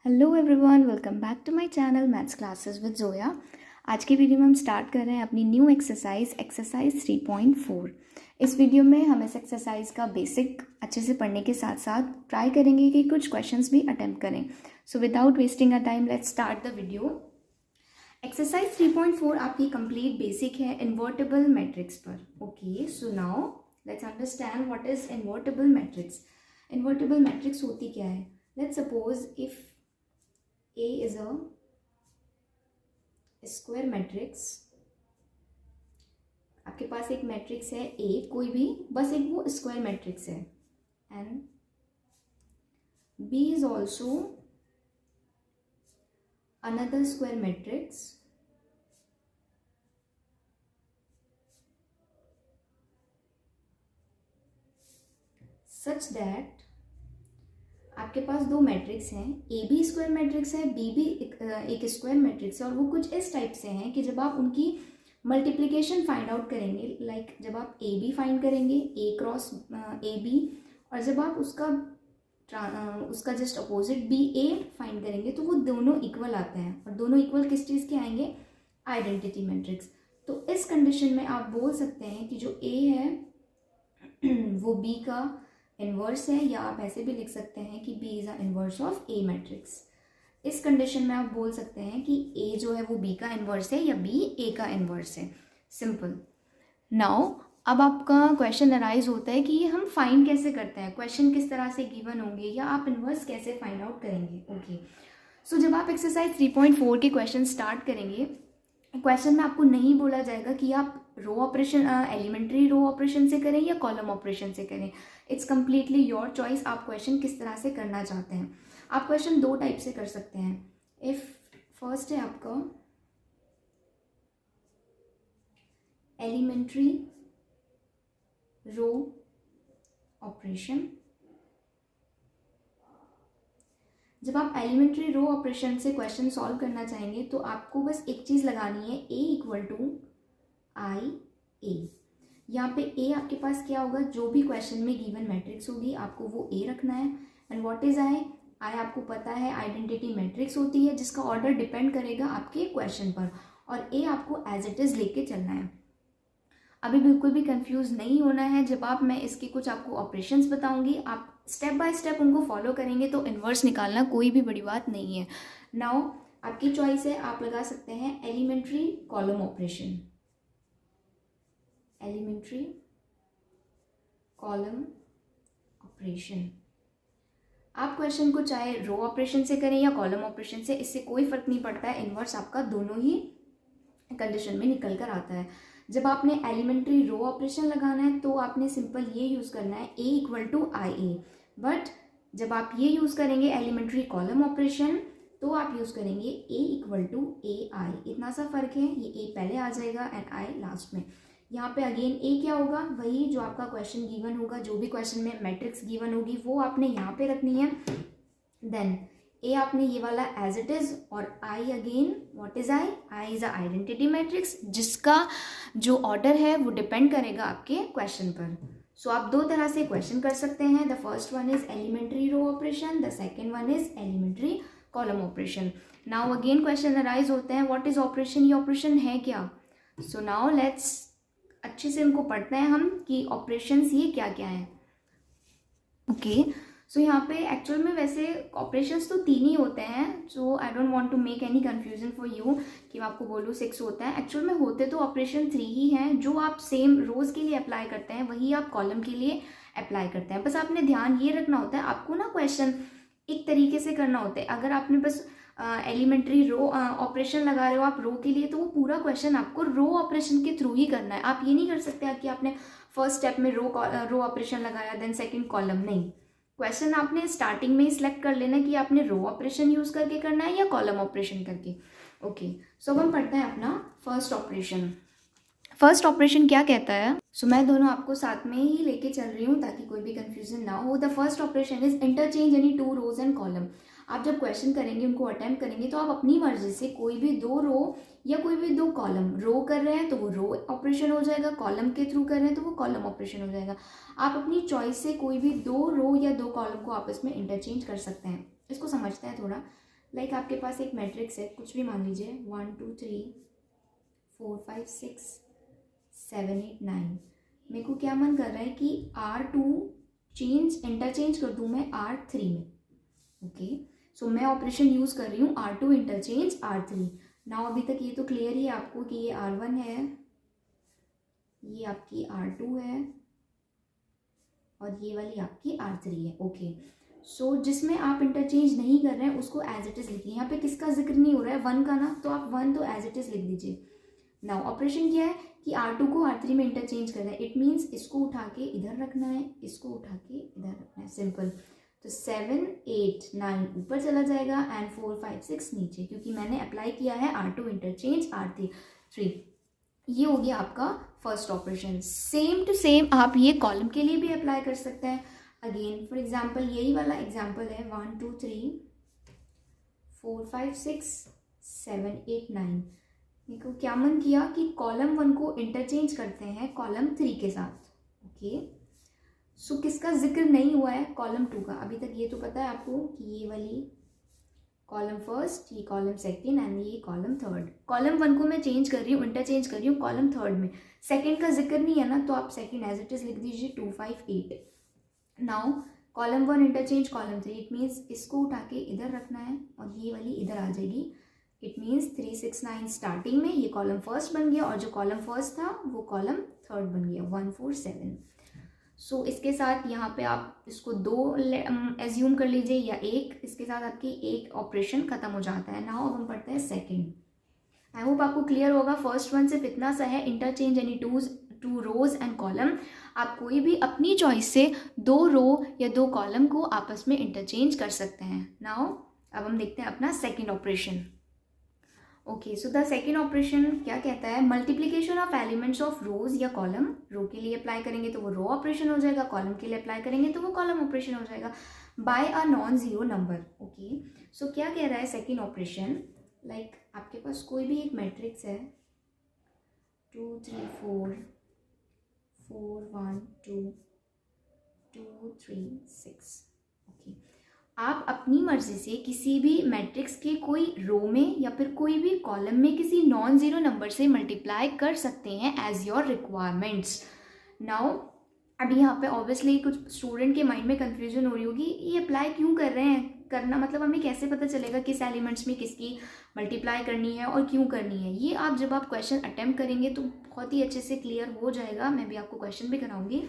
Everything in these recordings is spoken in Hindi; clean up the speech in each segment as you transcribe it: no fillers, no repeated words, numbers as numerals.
Hello everyone, welcome back to my channel maths classes with Zoya. आज की वीडियो में हम स्टार्ट कर रहे हैं अपनी न्यू एक्सरसाइज 3.4। इस वीडियो में हम इस एक्सरसाइज का बेसिक अच्छे से पढ़ने के साथ साथ ट्राई करेंगे कि कुछ क्वेश्चंस भी अटेम्प्ट करें। So without wasting a time let's start the video. Exercise 3.4 आपकी कंप्लीट बेसिक है इन्वर्टेबल मैट्रिक्स पर। Okay, so now let's understand what is invertible matrix. Invertible matrix होती क्या है? Let's suppose if A is a square matrix. आपके पास एक मैट्रिक्स है A, कोई भी, बस एक वो स्क्वायर मैट्रिक्स है। And B is also another square matrix such that आपके पास दो मैट्रिक्स हैं, ए भी स्क्वायर मैट्रिक्स है, बी भी एक स्क्वायर मैट्रिक्स है, और वो कुछ इस टाइप से हैं कि जब आप उनकी मल्टीप्लिकेशन फाइंड आउट करेंगे, लाइक जब आप ए बी फाइंड करेंगे, ए क्रॉस ए बी, और जब आप उसका जस्ट अपोजिट बी ए फाइंड करेंगे तो वो दोनों इक्वल आते हैं। और दोनों इक्वल किस चीज़ के आएंगे? Identity matrix. तो इस कंडीशन में आप बोल सकते हैं कि जो ए है वो बी का इन्वर्स है, या आप ऐसे भी लिख सकते हैं कि B is a inverse of A matrix. इस कंडीशन में आप बोल सकते हैं कि A जो है वो B का इन्वर्स है या B A का इन्वर्स है। सिंपल। नाउ अब आपका क्वेश्चन अराइज होता है कि ये हम फाइंड कैसे करते हैं, क्वेश्चन किस तरह से गिवन होंगे, या आप इन्वर्स कैसे फाइंड आउट करेंगे। ओके, सो जब आप एक्सरसाइज 3.4 के क्वेश्चन स्टार्ट करेंगे, क्वेश्चन में आपको नहीं बोला जाएगा कि आप row operation elementary row operation से करें या कॉलम ऑपरेशन से करें। इट्स कम्प्लीटली योर चॉइस, आप क्वेश्चन किस तरह से करना चाहते हैं। आप क्वेश्चन दो टाइप से कर सकते हैं। इफ फर्स्ट है आपका एलिमेंट्री रो ऑपरेशन। जब आप एलिमेंट्री रो ऑपरेशन से क्वेश्चन सॉल्व करना चाहेंगे तो आपको बस एक चीज़ लगानी है, ए इक्वल टू आई ए। यहाँ पे ए आपके पास क्या होगा? जो भी क्वेश्चन में गिवन मैट्रिक्स होगी आपको वो ए रखना है। And what is I? I आपको पता है आइडेंटिटी मैट्रिक्स होती है जिसका ऑर्डर डिपेंड करेगा आपके क्वेश्चन पर, और ए आपको एज इट इज़ लेके चलना है। अभी बिल्कुल भी कंफ्यूज नहीं होना है। जब मैं इसके कुछ आपको ऑपरेशंस बताऊंगी, आप स्टेप बाय स्टेप उनको फॉलो करेंगे तो इन्वर्स निकालना कोई भी बड़ी बात नहीं है। नाउ आपकी चॉइस है, आप लगा सकते हैं elementary column operation, elementary column operation. आप क्वेश्चन को चाहे रो ऑपरेशन से करें या कॉलम ऑपरेशन से, इससे कोई फर्क नहीं पड़ता है, इन्वर्स आपका दोनों ही कंडीशन में निकल कर आता है। जब आपने एलिमेंट्री रो ऑपरेशन लगाना है तो आपने सिंपल ये यूज़ करना है, A equal to I A. But जब आप ये यूज़ करेंगे एलिमेंट्री कॉलम ऑपरेशन तो आप यूज़ करेंगे ए इक्वल टू ए आई। इतना सा फर्क है, ये ए पहले आ जाएगा एंड आई लास्ट में। यहाँ पे अगेन ए क्या होगा? वही जो आपका क्वेश्चन गिवन होगा, जो भी क्वेश्चन में मैट्रिक्स गिवन होगी वो आपने यहाँ पे रखनी है। देन ए आपने ये वाला एज इट इज, और I again what is I? I is a identity matrix जिसका जो ऑर्डर है वो डिपेंड करेगा आपके क्वेश्चन पर। सो आप दो तरह से क्वेश्चन कर सकते हैं। The first one is elementary row operation, the second one is elementary column operation. Now again question arise होते हैं, व्हाट इज ऑपरेशन? ये ऑपरेशन है क्या? सो नाउ लेट्स अच्छे से उनको पढ़ते हैं हम कि ऑपरेशंस ये क्या क्या हैं। ओके, सो यहाँ पे एक्चुअल में वैसे ऑपरेशंस तो तीन ही होते हैं। So I don't want to make any confusion for you कि मैं आपको बोलूँ 6 होता है। एक्चुअल में होते तो ऑपरेशन 3 ही हैं। जो आप सेम रोज़ के लिए अप्लाई करते हैं वही आप कॉलम के लिए अप्लाई करते हैं। बस आपने ध्यान ये रखना होता है, आपको ना क्वेश्चन एक तरीके से करना होता है। अगर आपने बस एलिमेंट्री रो ऑपरेशन लगा रहे हो आप रो के लिए, तो वो पूरा क्वेश्चन आपको रो ऑपरेशन के थ्रू ही करना है। आप ये नहीं कर सकते कि आपने फर्स्ट स्टेप में रो ऑपरेशन लगाया देन सेकंड कॉलम। नहीं, क्वेश्चन आपने स्टार्टिंग में ही सिलेक्ट कर लेना कि आपने रो ऑपरेशन यूज करके करना है या कॉलम ऑपरेशन करके। ओके, सो अब हम पढ़ते हैं अपना फर्स्ट ऑपरेशन। फर्स्ट ऑपरेशन क्या कहता है? सो मैं दोनों आपको साथ में ही लेके चल रही हूँ ताकि कोई भी कंफ्यूजन ना हो। The first operation is interchange any 2 rows and column. आप जब क्वेश्चन करेंगे, उनको अटेम्प्ट करेंगे, तो आप अपनी मर्जी से कोई भी 2 रो या कोई भी 2 कॉलम, रो कर रहे हैं तो वो रो ऑपरेशन हो जाएगा, कॉलम के थ्रू कर रहे हैं तो वो कॉलम ऑपरेशन हो जाएगा। आप अपनी चॉइस से कोई भी 2 रो या 2 कॉलम को आपस में इंटरचेंज कर सकते हैं। इसको समझते हैं थोड़ा। लाइक आपके पास एक मैट्रिक्स है, कुछ भी मान लीजिए, 1 2 3 4 5 6 7 8 9। मेरे को क्या मन कर रहा है कि R2 इंटरचेंज कर दूँ मैं R3 में। ओके, सो मैं ऑपरेशन यूज़ कर रही हूँ R2 इंटरचेंज R3। नाउ अभी तक ये तो क्लियर ही है आपको कि ये R1 है, ये आपकी R2 है और ये वाली आपकी R3 है। ओके, सो जिसमें आप इंटरचेंज नहीं कर रहे हैं उसको एज इट इज़ लिखिए। यहाँ पे किसका जिक्र नहीं हो रहा है, 1 का ना, तो आप 1 तो एज इट इज़ लिख दीजिए। नाउ ऑपरेशन क्या है कि R2 को R3 में इंटरचेंज करना है। इट मीन्स इसको उठा के इधर रखना है, इसको उठा के इधर रखना है, सिंपल। तो 7 8 9 ऊपर चला जाएगा एंड 4 5 6 नीचे, क्योंकि मैंने अप्लाई किया है R2 इंटरचेंज R3। ये हो गया आपका first operation. Same to same आप ये कॉलम के लिए भी अप्लाई कर सकते हैं। अगेन फॉर एग्जांपल यही वाला एग्जांपल है, 1 2 3 4 5 6 7 8 9। मेरे को क्या मन किया कि कॉलम 1 को इंटरचेंज करते हैं कॉलम 3 के साथ। ओके, सो किसका जिक्र नहीं हुआ है, कॉलम 2 का। अभी तक ये तो पता है आपको कि ये वाली कॉलम फर्स्ट, ये कॉलम सेकेंड एंड ये कॉलम थर्ड। कॉलम 1 को मैं चेंज कर रही हूँ, इंटरचेंज कर रही हूँ कॉलम थर्ड में। सेकेंड का जिक्र नहीं है ना, तो आप सेकेंड एज इट इज लिख दीजिए 2 5 8। Now column 1 interchange column 3, it means इसको उठा के इधर रखना है और ये वाली इधर आ जाएगी। इट मीन्स 3 6 9 स्टार्टिंग में ये कॉलम फर्स्ट बन गया और जो कॉलम फर्स्ट था वो कॉलम थर्ड बन गया, 1 4 7। सो इसके साथ यहाँ पे आप इसको 2 एज्यूम कर लीजिए या 1, इसके साथ आपकी एक ऑपरेशन खत्म हो जाता है। नाउ अब हम पढ़ते हैं सेकंड। आई होप आपको क्लियर होगा। फर्स्ट वन सिर्फ इतना सा है, interchange any two rows and column. आप कोई भी अपनी चॉइस से 2 रो या 2 कॉलम को आपस में इंटरचेंज कर सकते हैं। नाउ अब हम देखते हैं अपना second operation. Okay, so the second operation क्या कहता है, मल्टीप्लीकेशन ऑफ एलिमेंट्स ऑफ रोज या कॉलम। रो के लिए अप्लाई करेंगे तो वो रो ऑपरेशन हो जाएगा, कॉलम के लिए अप्लाई करेंगे तो वो कॉलम ऑपरेशन हो जाएगा, by a non zero number. Okay, so क्या कह रहा है सेकेंड ऑपरेशन, लाइक आपके पास कोई भी एक मैट्रिक्स है, 2 3 4 4 1 2 2 3 6। ओके, आप अपनी मर्जी से किसी भी मैट्रिक्स के कोई रो में या फिर कोई भी कॉलम में किसी नॉन ज़ीरो नंबर से मल्टीप्लाई कर सकते हैं एज योर रिक्वायरमेंट्स। नाउ अभी यहाँ पे ऑब्वियसली कुछ स्टूडेंट के माइंड में कंफ्यूजन हो रही होगी, ये अप्लाई क्यों कर रहे हैं, करना मतलब हमें कैसे पता चलेगा किस एलिमेंट्स में किसकी मल्टीप्लाई करनी है और क्यों करनी है। ये आप जब आप क्वेश्चन अटेम्प्ट करेंगे तो बहुत ही अच्छे से क्लियर हो जाएगा। मैं भी आपको क्वेश्चन भी कराऊंगी,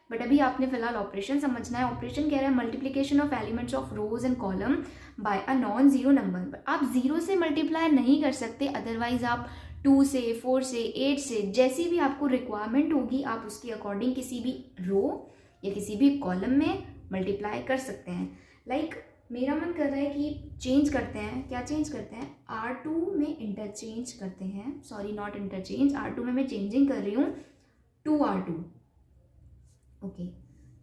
बट अभी आपने फिलहाल ऑपरेशन समझना है। ऑपरेशन कह रहा है multiplication of elements of rose and column by a non zero number. आप 0 से मल्टीप्लाई नहीं कर सकते, अदरवाइज आप 2 से 4 से 8 से जैसी भी आपको रिक्वायरमेंट होगी आप उसके अकॉर्डिंग किसी भी रो या किसी भी कॉलम में मल्टीप्लाई कर सकते हैं। लाइक मेरा मन कर रहा है कि चेंज करते हैं, क्या चेंज करते हैं, R2 में इंटरचेंज करते हैं, सॉरी नॉट इंटरचेंज, R2 में मैं चेंजिंग कर रही हूँ 2R2। ओके,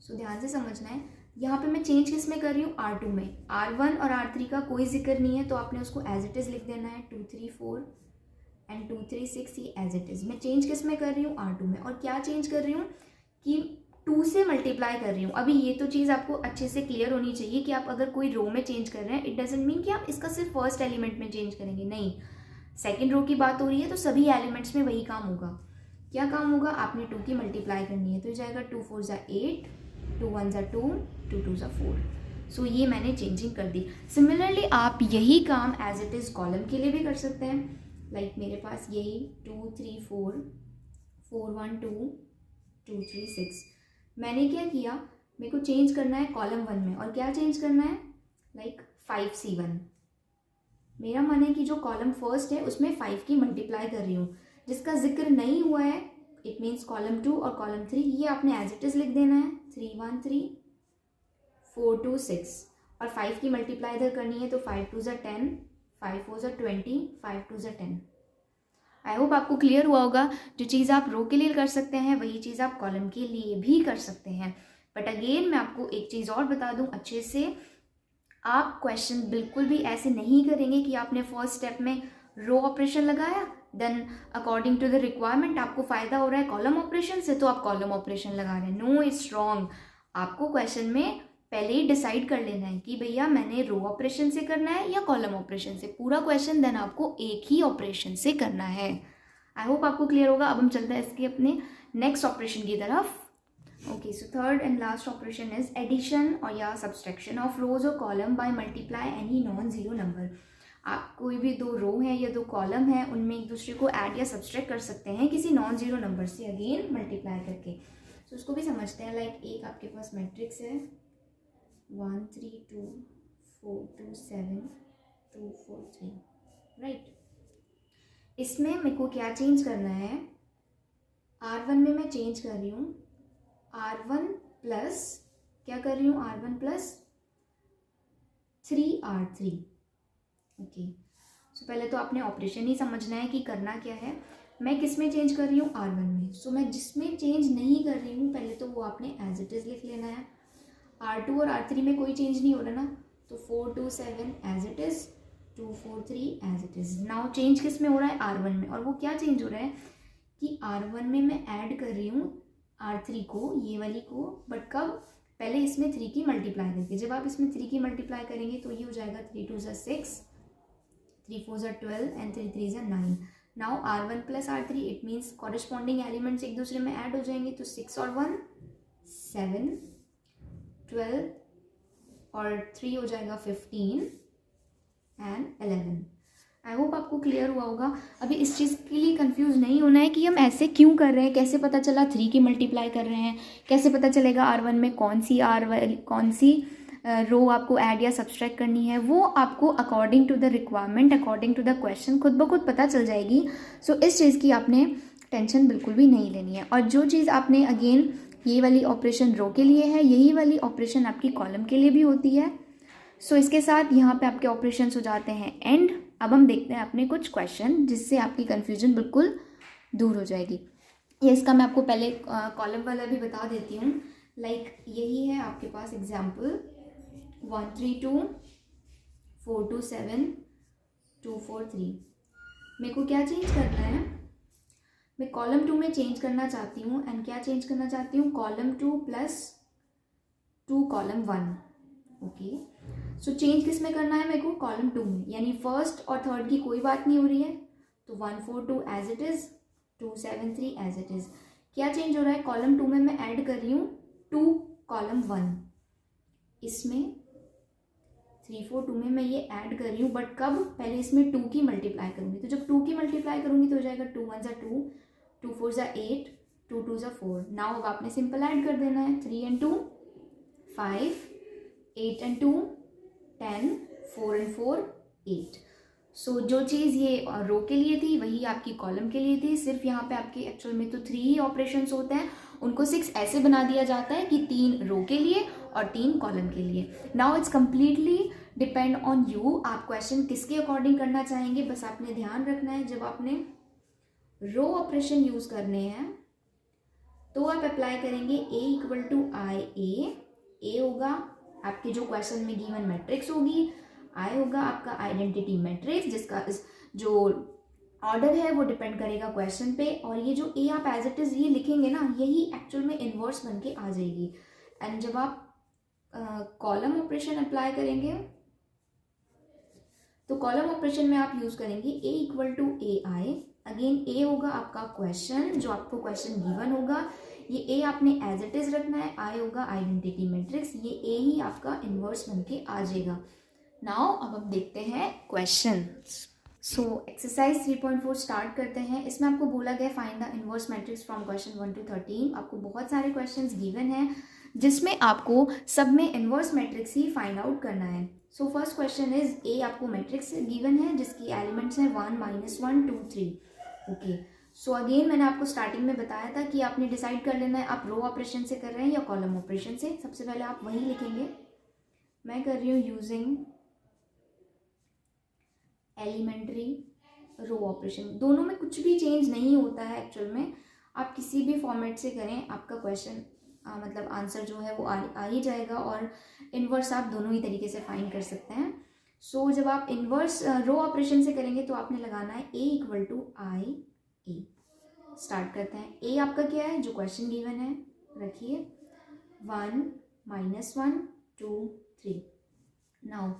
सो ध्यान से समझना है, यहाँ पे मैं चेंज किस में कर रही हूँ, R2 में। R1 और R3 का कोई जिक्र नहीं है तो आपने उसको एज इट इज़ लिख देना है, 2 3 4 एंड 2 3 6, ये एज इट इज़। मैं चेंज किस में कर रही हूँ, R2 में। और क्या चेंज कर रही हूँ कि 2 से मल्टीप्लाई कर रही हूँ। अभी ये तो चीज़ आपको अच्छे से क्लियर होनी चाहिए कि आप अगर कोई रो में चेंज कर रहे हैं, इट डजेंट मीन कि आप इसका सिर्फ फर्स्ट एलिमेंट में चेंज करेंगे, नहीं। सेकेंड रो की बात हो रही है तो सभी एलिमेंट्स में वही काम होगा। क्या काम होगा, आपने 2 की मल्टीप्लाई करनी है तो जाएगा 2 4 ज़ा 8, 2 1 ज़ा 2, 2 2 ज़ा 4। सो ये मैंने चेंजिंग कर दी। सिमिलरली आप यही काम एज इट इज़ कॉलम के लिए भी कर सकते हैं। लाइक मेरे पास यही 2 3 4 4 1 2 2 3 6, मैंने क्या किया, मेरे को चेंज करना है कॉलम 1 में। और क्या चेंज करना है, लाइक 5 C1। मेरा मन है कि जो कॉलम फर्स्ट है उसमें 5 की मल्टीप्लाई कर रही हूँ, जिसका जिक्र नहीं हुआ है इट मीन्स कॉलम 2 और कॉलम 3, ये आपने एज इट इज लिख देना है, 3 1 3 4 2 6। और 5 की मल्टीप्लाई इधर करनी है तो 5 2 ज़ा 10, 5 4 ज़ा 20, 5 2 ज़ा 10। आई होप आपको क्लियर हुआ होगा। जो चीज़ आप रो के लिए कर सकते हैं वही चीज़ आप कॉलम के लिए भी कर सकते हैं। बट अगेन मैं आपको एक चीज़ और बता दूं अच्छे से, आप क्वेश्चन बिल्कुल भी ऐसे नहीं करेंगे कि आपने फर्स्ट स्टेप में रो ऑपरेशन लगाया, then according to the requirement आपको फ़ायदा हो रहा है कॉलम ऑपरेशन से तो आप कॉलम ऑपरेशन लगा रहे हैं। No, it's wrong. आपको क्वेश्चन में पहले ही डिसाइड कर लेना है कि भैया मैंने रो ऑपरेशन से करना है या कॉलम ऑपरेशन से। पूरा क्वेश्चन देन आपको एक ही ऑपरेशन से करना है। आई होप आपको क्लियर होगा। अब हम चलते हैं इसके अपने नेक्स्ट ऑपरेशन की तरफ। Okay, so third and last operation is addition और या सब्सट्रैक्शन ऑफ रोज और column by multiply any non zero number. आप कोई भी दो रो है या दो कॉलम है, उनमें एक दूसरे को ऐड या सब्सट्रैक्ट कर सकते हैं किसी नॉन जीरो नंबर से, अगेन मल्टीप्लाई करके। तो उसको भी समझते हैं। लाइक एक आपके पास मैट्रिक्स है 1 3 2 4 2 7 2 4 3, राइट। इसमें मेरे को क्या चेंज करना है, R1 में मैं चेंज कर रही हूँ R1 प्लस, क्या कर रही हूँ, R1 प्लस 3R3। ओके, सो पहले तो आपने ऑपरेशन ही समझना है कि करना क्या है। मैं किस में चेंज कर रही हूँ, R1 में। सो मैं जिसमें चेंज नहीं कर रही हूँ पहले तो वो आपने एज इट इज़ लिख लेना है। R2 और R3 में कोई चेंज नहीं हो रहा ना, तो 4 2 7 as it is, 2 4 3 as it is. Now change किस में हो रहा है, R1 में। और वो क्या चेंज हो रहा है कि R1 में मैं ऐड कर रही हूँ R3 को, ये वाली को, बट कब, पहले इसमें 3 की मल्टीप्लाई करके। जब आप इसमें 3 की मल्टीप्लाई करेंगे तो ये हो जाएगा 3 2 6, 3 4 12 and 3 3 9। Now R1 plus R3, it means corresponding elements एक दूसरे में ऐड हो जाएंगे, तो 6 और 1 7, 12 और 3 हो जाएगा 15 एंड 11। आई होप आपको क्लियर हुआ होगा। अभी इस चीज़ के लिए कंफ्यूज नहीं होना है कि हम ऐसे क्यों कर रहे हैं, कैसे पता चला 3 की मल्टीप्लाई कर रहे हैं, कैसे पता चलेगा R1 में कौन सी रो आपको ऐड या सब्सट्रैक्ट करनी है। वो आपको according to the requirement, according to the question खुद ब खुद पता चल जाएगी। सो इस चीज़ की आपने टेंशन बिल्कुल भी नहीं लेनी है। और जो चीज़ आपने, अगेन ये वाली ऑपरेशन रो के लिए है, यही वाली ऑपरेशन आपकी कॉलम के लिए भी होती है। सो इसके साथ यहाँ पे आपके ऑपरेशंस हो जाते हैं एंड। अब हम देखते हैं अपने कुछ क्वेश्चन जिससे आपकी कन्फ्यूजन बिल्कुल दूर हो जाएगी। ये इसका मैं आपको पहले कॉलम वाला भी बता देती हूँ। लाइक यही है आपके पास एग्जाम्पल 1 3 2 4 2 7 2 4 3। मेरे को क्या चेंज करना है, मैं कॉलम 2 में चेंज करना चाहती हूँ। एंड क्या चेंज करना चाहती हूँ, column 2 plus 2 column 1। Okay, so change किस में करना है मेरे को, कॉलम 2 में। यानी फर्स्ट और थर्ड की कोई बात नहीं हो रही है, तो 1 4 2 as it is, 2 7 3 as it is. क्या चेंज हो रहा है, कॉलम 2 में मैं ऐड कर रही हूँ 2 कॉलम 1। इसमें 3 4 2 में मैं ये ऐड कर रही हूँ, बट कब, पहले इसमें 2 की मल्टीप्लाई करूँगी। तो जब 2 की मल्टीप्लाई करूँगी तो हो जाएगा 2 1 ज़ा 2, 2 4 ज़ा 8, 2 2 ज़ा 4। नाउ अब आपने सिंपल ऐड कर देना है, 3 and 2 5, 8 and 2 10, 4 and 4 8। सो जो चीज़ ये रो के लिए थी वही आपकी कॉलम के लिए थी। सिर्फ यहाँ पे आपके एक्चुअल में तो 3 ही ऑपरेशंस होते हैं, उनको 6 ऐसे बना दिया जाता है कि 3 रो के लिए और 3 कॉलम के लिए। Now it's completely depend on you, आप क्वेश्चन किसके अकॉर्डिंग करना चाहेंगे। बस आपने ध्यान रखना है, जब आपने रो ऑपरेशन यूज करने हैं तो आप अप्लाई करेंगे A इक्वल टू आई ए होगा आपके जो क्वेश्चन में गिवन मैट्रिक्स होगी, आई होगा आपका आइडेंटिटी मैट्रिक्स जिसका जो ऑर्डर है वो डिपेंड करेगा क्वेश्चन पे। और ये जो ए आप एज इट इज ये लिखेंगे ना, यही एक्चुअल में इन्वर्स बन के आ जाएगी। एंड जब आप कॉलम ऑपरेशन अप्लाई करेंगे तो कॉलम ऑपरेशन में आप यूज करेंगे A equal to A I. Again A होगा आपका क्वेश्चन, जो आपको क्वेश्चन गिवन होगा, ये A आपने एज इट इज रखना है। I होगा आइडेंटिटी मैट्रिक्स, ये A ही आपका इन्वर्स बन के आ जाएगा। नाउ अब हम देखते हैं क्वेश्चन। सो एक्सरसाइज 3.4 स्टार्ट करते हैं। इसमें आपको बोला गया find the inverse matrix from question 1 to 13। आपको बहुत सारे क्वेश्चंस गिवन हैं जिसमें आपको सब में इन्वर्स मैट्रिक्स ही फाइंड आउट करना है। So first question is a आपको मैट्रिक्स गिवन है जिसकी एलिमेंट्स हैं 1 -1 2 3। ओके, सो अगेन मैंने आपको स्टार्टिंग में बताया था कि आपने डिसाइड कर लेना है आप रो ऑपरेशन से कर रहे हैं या कॉलम ऑपरेशन से। सबसे पहले आप वही लिखेंगे, मैं कर रही हूँ यूजिंग एलिमेंट्री रो ऑपरेशन। दोनों में कुछ भी चेंज नहीं होता है एक्चुअल में, आप किसी भी फॉर्मेट से करें आपका क्वेश्चन मतलब आंसर जो है वो आ ही जाएगा। और इन्वर्स आप दोनों ही तरीके से फाइंड कर सकते हैं। सो जब आप इन्वर्स रो ऑपरेशन से करेंगे तो आपने लगाना है A equal to I A. Start करते हैं। A आपका क्या है, जो क्वेश्चन गिवन है रखिए, 1 -1 2 3। नाउ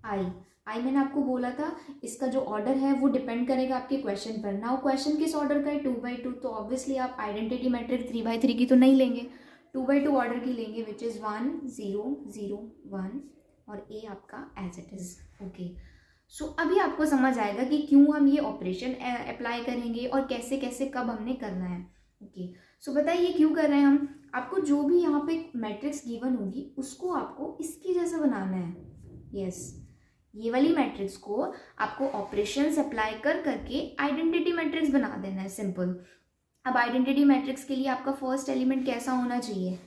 आई मैंने आपको बोला था इसका जो ऑर्डर है वो डिपेंड करेगा आपके क्वेश्चन पर। नाउ क्वेश्चन किस ऑर्डर का है, 2/2, तो ऑब्वियसली आप आइडेंटिटी मैट्रिक्स 3/3 की तो नहीं लेंगे, 2/2 ऑर्डर की लेंगे, विच इज़ 1 0 0 1 और ए आपका एज इट इज़। ओके, सो अभी आपको समझ आएगा कि क्यों हम ये ऑपरेशन अप्लाई करेंगे और कैसे कैसे कब हमने करना है। ओके, सो बताइए क्यों कर रहे हैं हम। आपको जो भी यहाँ पे मैट्रिक्स गिवन होगी उसको आपको इसकी जैसा बनाना है। यस, ये वाली मैट्रिक्स को आपको ऑपरेशंस अप्लाई कर करके आइडेंटिटी मैट्रिक्स बना देना है, सिंपल। अब आइडेंटिटी मैट्रिक्स के लिए आपका फर्स्ट एलिमेंट कैसा होना चाहिए,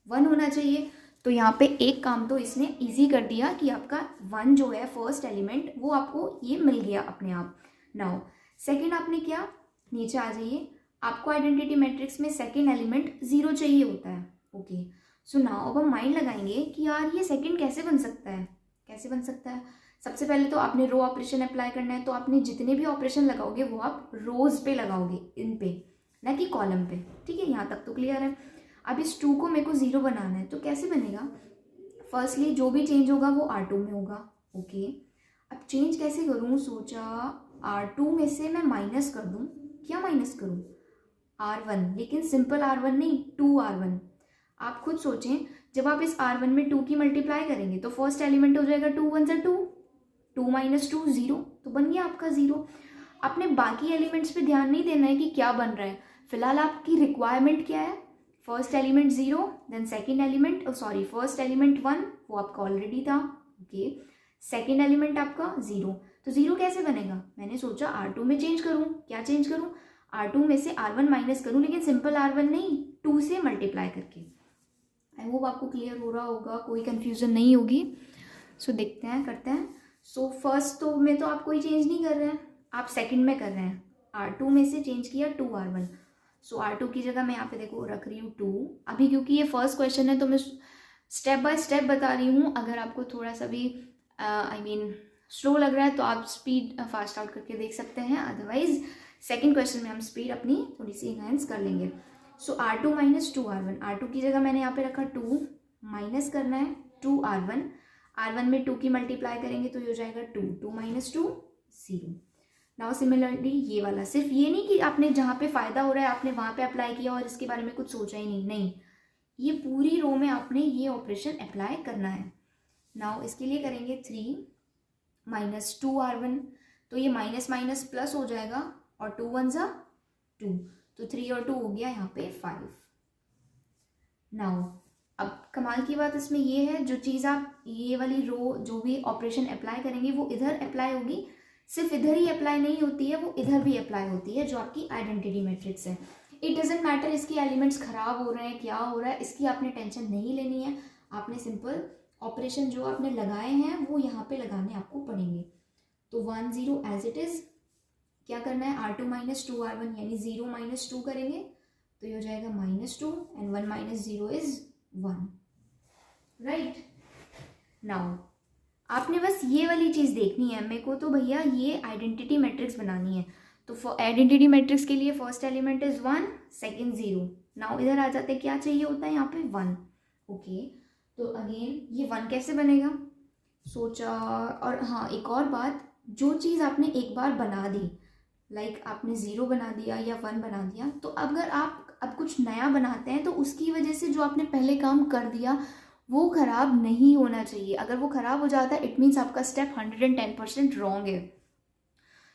1 होना चाहिए। तो यहाँ पे एक काम तो इसने इजी कर दिया कि आपका 1 जो है फर्स्ट एलिमेंट वो आपको ये मिल गया अपने आप। नाउ सेकंड आपने क्या, नीचे आ जाइए, आपको आइडेंटिटी मैट्रिक्स में सेकंड एलिमेंट 0 चाहिए होता है। ओके, सो नाउ अब हम माइंड लगाएंगे कि यार ये सेकंड कैसे बन सकता है, कैसे बन सकता है। सबसे पहले तो आपने रो ऑपरेशन अप्लाई करना है, तो आपने जितने भी ऑपरेशन लगाओगे वो आप रोज पे लगाओगे, इन पे, ना कि कॉलम पे। ठीक है, यहाँ तक तो क्लियर है। अब इस 2 को मेरे को 0 बनाना है, तो कैसे बनेगा, फर्स्टली जो भी चेंज होगा वो R2 में होगा। ओके, अब चेंज कैसे करूँ, सोचा R2 में से मैं माइनस कर दूँ, क्या माइनस करूँ, R1, लेकिन सिंपल R1 नहीं, 2R1। आप खुद सोचें, जब आप इस R1 में 2 की मल्टीप्लाई करेंगे तो फर्स्ट एलिमेंट हो जाएगा 2 1 2, 2 - 2 0, तो बन गया आपका 0। आपने बाकी एलिमेंट्स पे ध्यान नहीं देना है कि क्या बन रहा है, फिलहाल आपकी रिक्वायरमेंट क्या है, first element 0, then second element first element 1 वो आपका ऑलरेडी था। ओके, सेकेंड एलिमेंट आपका 0, तो 0 कैसे बनेगा, मैंने सोचा R2 में चेंज करूँ, क्या चेंज करूँ, R2 में से R1 माइनस करूँ, लेकिन सिंपल R1 नहीं, 2 से मल्टीप्लाई करके। आई होप आपको क्लियर हो रहा होगा, कोई कन्फ्यूजन नहीं होगी। सो देखते हैं, करते हैं। सो फर्स्ट तो में तो आप कोई चेंज नहीं कर रहे हैं, आप सेकंड में कर रहे हैं, R2 में से चेंज किया 2R1। सो R2 की जगह मैं यहाँ पे देखो रख रही हूँ 2। अभी क्योंकि ये फर्स्ट क्वेश्चन है तो मैं स्टेप बाय स्टेप बता रही हूँ, अगर आपको थोड़ा सा भी स्लो लग रहा है तो आप स्पीड फास्ट आउट करके देख सकते हैं, अदरवाइज सेकेंड क्वेश्चन में हम स्पीड अपनी थोड़ी सी इनहेंस कर लेंगे। सो R2 - 2R1, R2 की जगह मैंने यहाँ पे रखा 2, माइनस करना है 2R1, R1 में 2 की मल्टीप्लाई करेंगे तो ये हो जाएगा 2, 2 - 2 0। नाउ सिमिलरली ये वाला, सिर्फ ये नहीं कि आपने जहाँ पे फ़ायदा हो रहा है आपने वहाँ पे अप्लाई किया और इसके बारे में कुछ सोचा ही नहीं, नहीं, ये पूरी रो में आपने ये ऑपरेशन अप्लाई करना है। नाउ इसके लिए करेंगे 3 - 2R1, तो ये माइनस माइनस प्लस हो जाएगा और 2 1 2, तो 3 और 2 हो गया यहाँ पे 5। नाउ अब कमाल की बात इसमें ये है, जो चीज़ आप ये वाली रो जो भी ऑपरेशन अप्लाई करेंगे वो इधर अप्लाई होगी, सिर्फ इधर ही अप्लाई नहीं होती है, वो इधर भी अप्लाई होती है, जो आपकी आइडेंटिटी मैट्रिक्स है। इट डजेंट मैटर इसकी एलिमेंट्स खराब हो रहे हैं, क्या हो रहा है, इसकी आपने टेंशन नहीं लेनी है। आपने सिंपल ऑपरेशन जो आपने लगाए हैं वो यहाँ पे लगाने आपको पड़ेंगे। तो 1 0 एज इट इज़, क्या करना है, R2 - 2R1 यानी 0 - 2 करेंगे तो ये हो जाएगा -2 एंड 1 - 0 इज 1, राइट। नाउ आपने बस ये वाली चीज़ देखनी है, मेरे को तो भैया ये आइडेंटिटी मैट्रिक्स बनानी है। तो आइडेंटिटी मैट्रिक्स के लिए first element is 1, second 0। Now इधर आ जाते, क्या चाहिए होता है यहाँ पे 1। ओके, तो अगेन ये 1 कैसे बनेगा, सोचा। और हाँ, एक और बात, जो चीज़ आपने एक बार बना दी, लाइक आपने 0 बना दिया या 1 बना दिया, तो अगर आप अब कुछ नया बनाते हैं तो उसकी वजह से जो आपने पहले काम कर दिया वो ख़राब नहीं होना चाहिए। अगर वो ख़राब हो जाता है इट मीन्स आपका स्टेप 110% रॉन्ग है।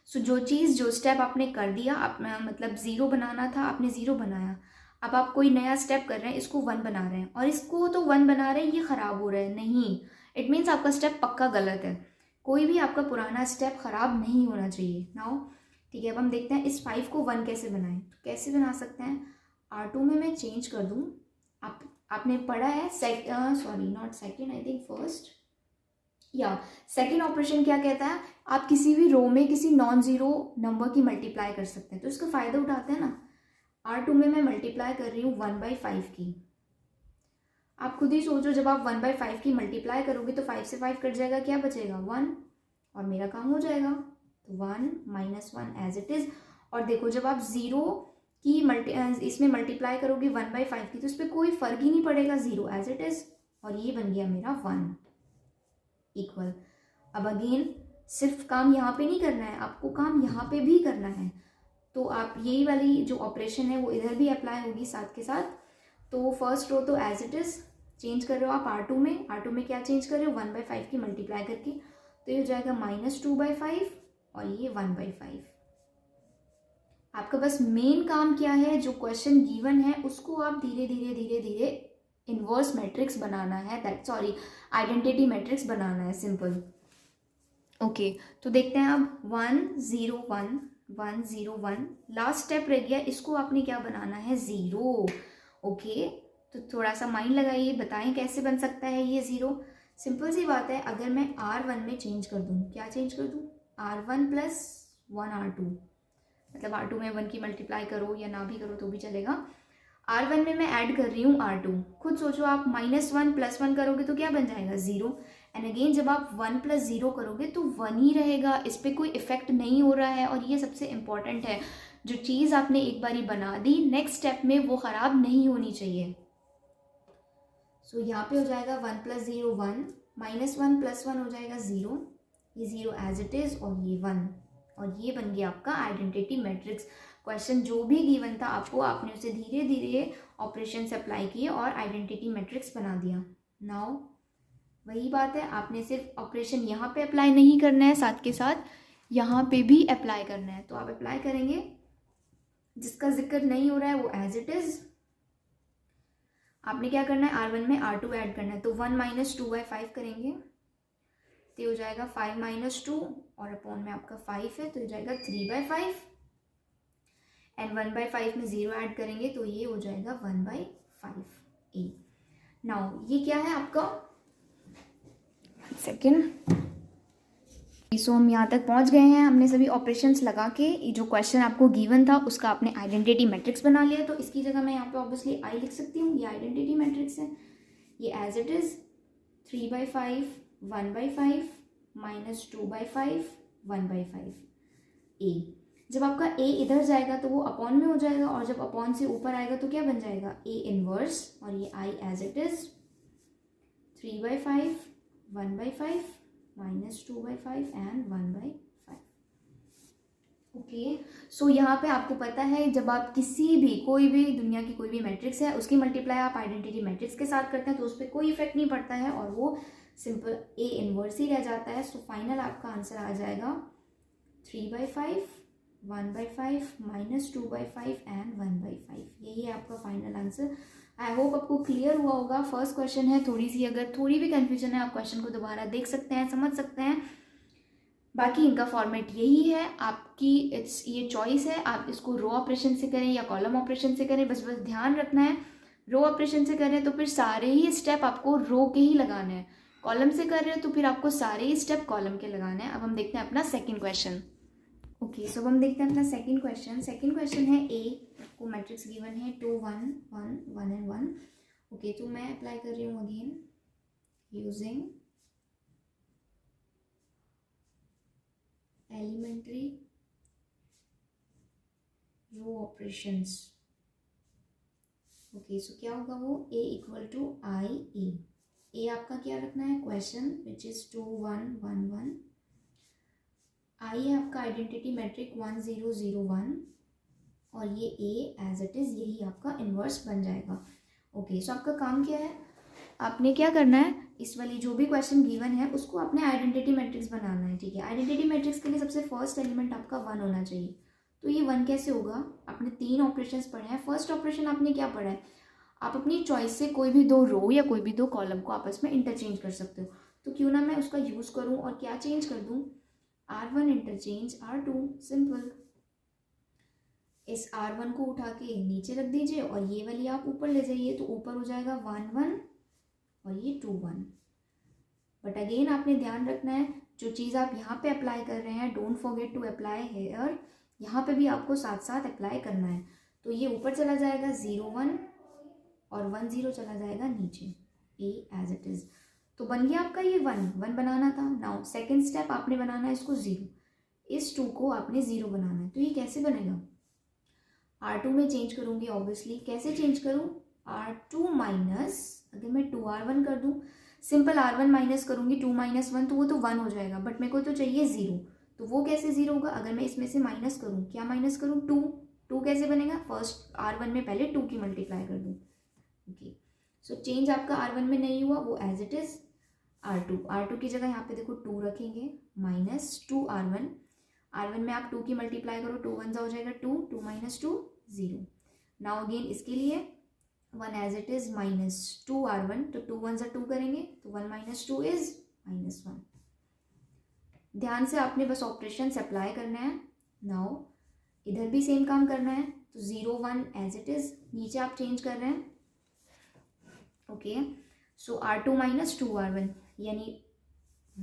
सो जो चीज़, जो स्टेप आपने कर दिया, आप मतलब 0 बनाना था, आपने 0 बनाया, अब आप कोई नया स्टेप कर रहे हैं, इसको 1 बना रहे हैं, और इसको तो 1 बना रहे हैं, ये ख़राब हो रहा है, नहीं, इट मीन्स आपका स्टेप पक्का गलत है। कोई भी आपका पुराना स्टेप ख़राब नहीं होना चाहिए। नाउ ठीक है, अब हम देखते हैं इस 5 को 1 कैसे बनाएं। तो कैसे बना सकते हैं, R2 में मैं चेंज कर दूँ, आपने पढ़ा है सेकेंड ऑपरेशन क्या कहता है, आप किसी भी रो में किसी नॉन ज़ीरो नंबर की मल्टीप्लाई कर सकते हैं, तो इसका फ़ायदा उठाते हैं ना। R2 में मैं मल्टीप्लाई कर रही हूँ 1/5 की, आप खुद ही सोचो, जब आप 1/5 की मल्टीप्लाई करोगे तो 5 से 5 कट जाएगा, क्या बचेगा 1, और मेरा काम हो जाएगा। तो 1 - 1 एज इट इज़। और देखो, जब आप 0 की इसमें मल्टीप्लाई करोगे 1/5 की, तो इस पर कोई फ़र्क ही नहीं पड़ेगा, 0 एज इट इज़। और ये बन गया मेरा 1 इक्वल। अब अगेन सिर्फ काम यहाँ पे नहीं करना है, आपको काम यहाँ पे भी करना है, तो आप यही वाली जो ऑपरेशन है वो इधर भी अप्लाई होगी साथ के साथ। तो फर्स्ट रो तो एज इट इज़ चेंज कर रहे हो आप R2 में, R2 में क्या चेंज कर रहे हो 1/5 की मल्टीप्लाई करके, तो ये हो जाएगा -2/5 और ये 1/5। आपका बस मेन काम क्या है, जो क्वेश्चन गिवन है उसको आप धीरे धीरे धीरे धीरे इन्वर्स मैट्रिक्स बनाना है, आइडेंटिटी मैट्रिक्स बनाना है, सिंपल। ओके तो देखते हैं अब 1 0 1 1 0 1 लास्ट स्टेप रह गया, इसको आपने क्या बनाना है 0। ओके तो थोड़ा सा माइंड लगाइए, बताएं कैसे बन सकता है ये 0। सिंपल सी बात है, अगर मैं R1 में चेंज कर दूं, क्या चेंज कर दूं, R1 + 1 R2, मतलब R2 में 1 की मल्टीप्लाई करो या ना भी करो तो भी चलेगा। R1 में मैं ऐड कर रही हूँ R2, खुद सोचो आप -1 + 1 करोगे तो क्या बन जाएगा 0, एंड अगेन जब आप 1 + 0 करोगे तो 1 ही रहेगा, इस पर कोई इफेक्ट नहीं हो रहा है। और ये सबसे इम्पॉर्टेंट है, जो चीज़ आपने एक बारी बना दी नेक्स्ट स्टेप में वो ख़राब नहीं होनी चाहिए। सो यहाँ पे हो जाएगा 1 + 0 1, -1 + 1 हो जाएगा 0, ये 0 एज इट इज़ और ये 1, और ये बन गया आपका आइडेंटिटी मैट्रिक्स। क्वेश्चन जो भी गिवन था आपको, आपने उसे धीरे धीरे ऑपरेशन से अप्लाई किए और आइडेंटिटी मैट्रिक्स बना दिया। नाउ वही बात है, आपने सिर्फ ऑपरेशन यहाँ पे अप्लाई नहीं करना है, साथ के साथ यहाँ पे भी अप्लाई करना है। तो आप अप्लाई करेंगे, जिसका जिक्र नहीं हो रहा है वो एज इट इज़। आपने क्या करना है, R1 में R2 ऐड करना है, तो 1 - 2/5 करेंगे तो हो जाएगा 5 - 2 और अपॉन में आपका 5 है तो हो जाएगा 3/5, एंड 1/5 में 0 ऐड करेंगे तो ये हो जाएगा 1/5 नाउ ये क्या है आपका, सेकेंड। सो हम यहाँ तक पहुँच गए हैं, हमने सभी ऑपरेशंस लगा के जो क्वेश्चन आपको गिवन था उसका आपने आइडेंटिटी मैट्रिक्स बना लिया। तो इसकी जगह मैं यहाँ पे ऑब्वियसली आई लिख सकती हूँ, ये आइडेंटिटी मैट्रिक्स है, ये एज इट इज़ 3/5 1/5 -2/5 1/5 ए। जब आपका ए इधर जाएगा तो वो अपॉन में हो जाएगा, और जब अपॉन से ऊपर आएगा तो क्या बन जाएगा ए इनवर्स, और ये I as it is 3/5 1/5 -2/5 and 1/5। Okay so यहाँ पे आपको पता है, जब आप किसी भी कोई भी दुनिया की कोई भी मैट्रिक्स है उसकी मल्टीप्लाई आप आइडेंटिटी मैट्रिक्स के साथ करते हैं तो उस पर कोई इफेक्ट नहीं पड़ता है और वो सिंपल ए इनवर्स ही रह जाता है। सो फाइनल आपका आंसर आ जाएगा 3/5 1/5 -2/5 एंड 1/5। यही है आपका फाइनल आंसर। आई होप आपको क्लियर हुआ होगा। फर्स्ट क्वेश्चन है, थोड़ी सी अगर थोड़ी भी कन्फ्यूजन है आप क्वेश्चन को दोबारा देख सकते हैं, समझ सकते हैं। बाकी इनका फॉर्मेट यही है, आपकी ये चॉइस है, आप इसको रो ऑपरेशन से करें या कॉलम ऑपरेशन से करें। बस ध्यान रखना है, रो ऑपरेशन से करें तो फिर सारे ही स्टेप आपको रो के ही लगाने हैं, कॉलम से कर रहे हो तो फिर आपको सारे ही स्टेप कॉलम के लगाने हैं। अब हम देखते हैं अपना सेकेंड क्वेश्चन। ओके सो हम देखते हैं अपना सेकेंड क्वेश्चन। सेकेंड क्वेश्चन है ए को मैट्रिक्स गिवन है 2 1 1 1 एंड 1। ओके तो मैं अप्लाई कर रही हूँ again using elementary row operations. Okay so क्या होगा वो, ए इक्वल टू आई ए आपका क्या रखना है क्वेश्चन विच इज 2 1 1 1। आई है आपका आइडेंटिटी मैट्रिक 1 0 0 1 और ये ए एज इट इज़ यही आपका इन्वर्स बन जाएगा। ओके सो आपका काम क्या है, आपने क्या करना है, इस वाली जो भी क्वेश्चन गिवन है उसको आपने आइडेंटिटी मैट्रिक्स बनाना है। ठीक है, आइडेंटिटी मैट्रिक्स के लिए सबसे फर्स्ट एलिमेंट आपका 1 होना चाहिए। तो ये 1 कैसे होगा, आपने 3 ऑपरेशंस पढ़े हैं। फर्स्ट ऑपरेशन आपने क्या पढ़ा है, आप अपनी चॉइस से कोई भी 2 रो या कोई भी 2 कॉलम को आपस में इंटरचेंज कर सकते हो। तो क्यों ना मैं उसका यूज़ करूँ और क्या चेंज कर दूँ, R1 इंटरचेंज R2, सिंपल। इस R1 को उठा के नीचे रख दीजिए और ये वाली आप ऊपर ले जाइए, तो ऊपर हो जाएगा 1 1 और ये 2 1। बट अगेन आपने ध्यान रखना है, जो चीज़ आप यहाँ पे अप्लाई कर रहे हैं don't forget to apply here, यहाँ पे भी आपको साथ साथ अप्लाई करना है। तो ये ऊपर चला जाएगा 0 1 और 1 0 चला जाएगा नीचे, ए एज इट इज़। तो बन गया आपका ये 1 बनाना था। नाउ सेकेंड स्टेप आपने बनाना है इसको 0, इस 2 को आपने 0 बनाना है। तो ये कैसे बनेगा, R2 में चेंज करूँगी ऑब्वियसली। कैसे चेंज करूँ, R2 माइनस, अगर मैं 2R1 कर दूँ, सिंपल R1 माइनस करूँगी 2 माइनस 1 तो वो तो 1 हो जाएगा, बट मेरे को तो चाहिए 0, तो वो कैसे 0 होगा? अगर मैं इसमें से माइनस करूँ, क्या माइनस करूँ? 2 कैसे बनेगा? फर्स्ट R1 में पहले 2 की मल्टीप्लाई कर दूँ। ओके, सो चेंज आपका R1 में नहीं हुआ, वो एज इट इज़ R2 की जगह यहाँ पे देखो 2 रखेंगे, माइनस 2R1 में आप 2 की मल्टीप्लाई करो, 2 1 हो जाएगा 2 माइनस 2 0। नाउ अगेन इसके लिए 1 as it is minus 2R1, तो 2 1 2 करेंगे तो 1 माइनस 2 इज -1। ध्यान से आपने बस ऑपरेशन अप्लाई करना है। नाउ इधर भी सेम काम करना है, तो 0 1 एज इट इज़, नीचे आप चेंज कर रहे हैं। ओके, सो R2 माइनस 2R1 यानी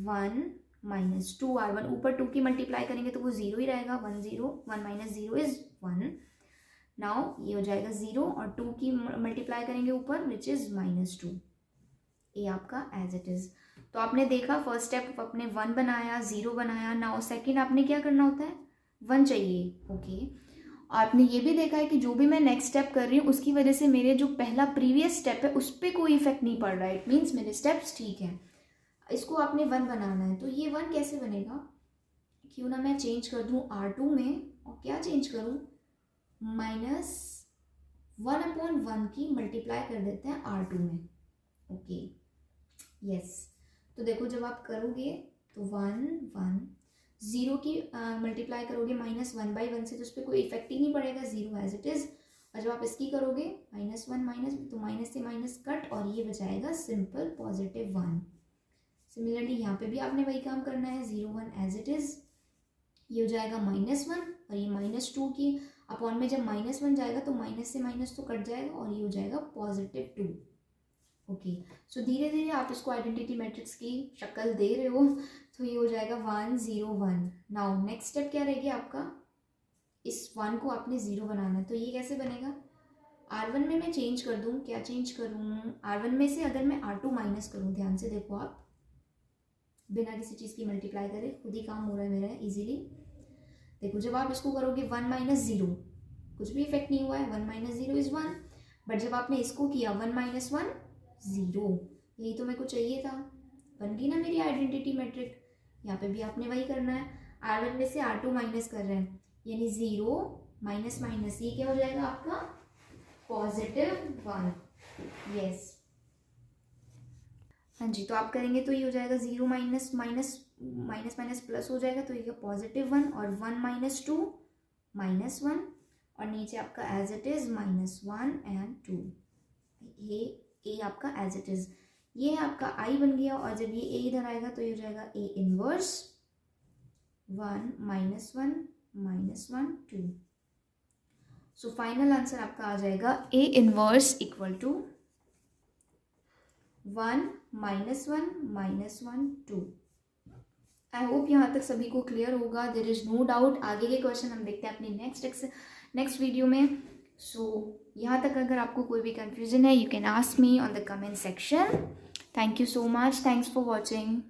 1 माइनस 2R1, ऊपर 2 की मल्टीप्लाई करेंगे तो वो 0 ही रहेगा, 1 माइनस 0 इज 1। नाउ ये हो जाएगा 0 और 2 की मल्टीप्लाई करेंगे ऊपर विच इज़ -2। ये आपका एज इट इज़। तो आपने देखा फर्स्ट स्टेप अपने 1 बनाया, 0 बनाया। नाउ सेकंड आपने क्या करना होता है? 1 चाहिए। ओके, आपने ये भी देखा है कि जो भी मैं नेक्स्ट स्टेप कर रही हूँ उसकी वजह से मेरे जो पहला प्रीवियस स्टेप है उस पर कोई इफेक्ट नहीं पड़ रहा है। इट मीन्स मेरे स्टेप्स ठीक हैं। इसको आपने 1 बनाना है, तो ये 1 कैसे बनेगा? क्यों ना मैं चेंज कर दूँ R2 में, और क्या चेंज करूँ? -1/1 की मल्टीप्लाई कर देते हैं R2 में। ओके, यस, तो देखो जब आप करोगे तो 1 1 0 की मल्टीप्लाई करोगे -1/1 से, तो उस पर कोई इफेक्ट ही नहीं पड़ेगा, 0 एज इट इज़। और जब आप इसकी करोगे -1 माइनस, तो माइनस से माइनस कट और ये बचाएगा सिंपल +1। सिमिलरली यहाँ पे भी आपने वही काम करना है, 0 1 एज इट इज़, ये हो जाएगा -1 और ये -2 की अपॉन में जब -1 जाएगा तो माइनस से माइनस तो कट जाएगा और ये हो जाएगा +2। ओके, सो धीरे धीरे आप इसको आइडेंटिटी मैट्रिक्स की शक्ल दे रहे हो, तो ये हो जाएगा 1 0 1। नाउ नेक्स्ट स्टेप क्या रहेगी आपका? इस 1 को आपने 0 बनाना है, तो ये कैसे बनेगा? R1 में मैं चेंज कर दूँ, क्या चेंज करूँ? R1 में से अगर मैं R2 माइनस करूँ, ध्यान से देखो आप, बिना किसी चीज़ की मल्टीप्लाई करे, खुद ही काम हो रहा है मेरा इजीली। देखो जब आप इसको करोगे 1 माइनस 0, कुछ भी इफेक्ट नहीं हुआ है, 1 माइनस 0 इज 1। बट जब आपने इसको किया 1 माइनस 1 0, यही तो मेरे को चाहिए था, बन गई ना मेरी आइडेंटिटी मैट्रिक। यहाँ पे भी आपने वही करना है, R1 में से R2 माइनस कर रहे हैं, यानी 0 माइनस माइनस, ये क्या हो जाएगा आपका? +1। यस, हाँ जी, तो आप करेंगे तो ये हो जाएगा 0 minus minus minus minus plus हो जाएगा, तो ये +1 और 1 माइनस 2 -1 और नीचे आपका एज इट इज़ -1 and 2। ये आपका एज इट इज़, ये है आपका I बन गया। और जब ये A इधर आएगा तो ये हो जाएगा A inverse 1 -1 2। So final answer आपका आ जाएगा A inverse equal to 1 -1 2। I hope यहाँ तक सभी को क्लियर होगा, देयर इज़ नो डाउट। आगे के क्वेश्चन हम देखते हैं अपनी नेक्स्ट वीडियो में। सो यहाँ तक अगर आपको कोई भी कंफ्यूजन है, you can ask me on the comment section. Thank you so much, thanks for watching.